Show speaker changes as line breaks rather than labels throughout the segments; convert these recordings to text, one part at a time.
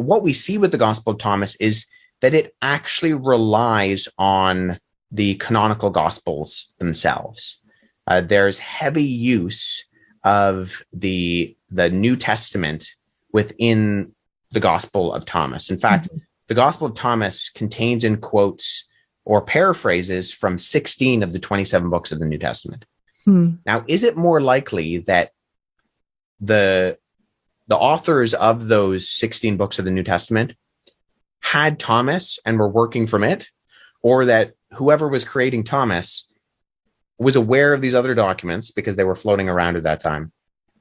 what we see with the Gospel of Thomas is that it actually relies on the canonical Gospels themselves. There's heavy use of the New Testament within the Gospel of Thomas. In fact, the Gospel of Thomas contains in quotes or paraphrases from 16 of the 27 books of the New Testament. Now, is it more likely that the authors of those 16 books of the New Testament had Thomas and were working from it, or that whoever was creating Thomas was aware of these other documents because they were floating around at that time,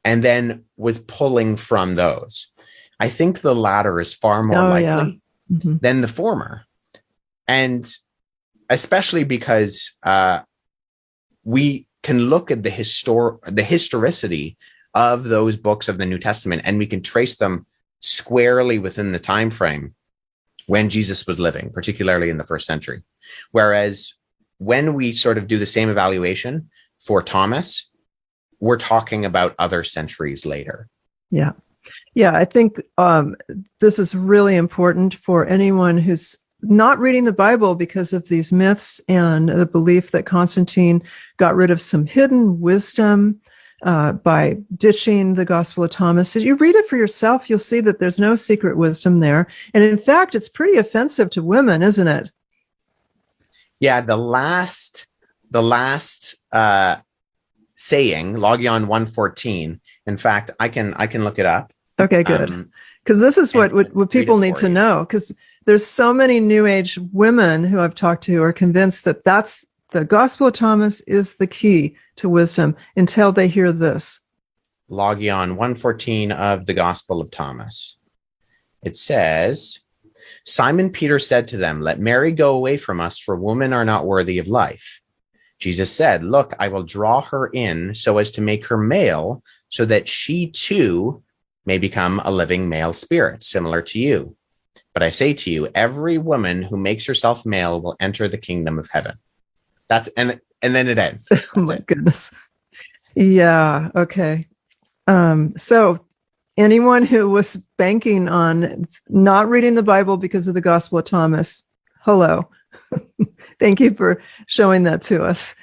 and then was pulling from those? I think the latter is far more likely than the former. And especially because we can look at the historicity of those books of the New Testament, and we can trace them squarely within the time frame when Jesus was living, particularly in the first century. Whereas when we sort of do the same evaluation for Thomas, we're talking about other centuries later.
Yeah. I think this is really important for anyone who's not reading the Bible because of these myths and the belief that Constantine got rid of some hidden wisdom by ditching the Gospel of Thomas. As you read it for yourself, you'll see that there's no secret wisdom there. And in fact, it's pretty offensive to women, isn't it?
Yeah, the last saying, Logion 114. In fact, I can look it up.
Okay, good. Because this is what people need to know. Because there's so many New Age women who I've talked to who are convinced that the Gospel of Thomas is the key to wisdom until they hear this.
Logion 114 of the Gospel of Thomas. It says, Simon Peter said to them, "Let Mary go away from us, for women are not worthy of life." Jesus said, "Look, I will draw her in so as to make her male, so that she too may become a living male spirit, similar to you. But I say to you, every woman who makes herself male will enter the kingdom of heaven." And then it ends.
Oh my goodness. Yeah. Okay. So anyone who was banking on not reading the Bible because of the Gospel of Thomas, hello. Thank you for showing that to us.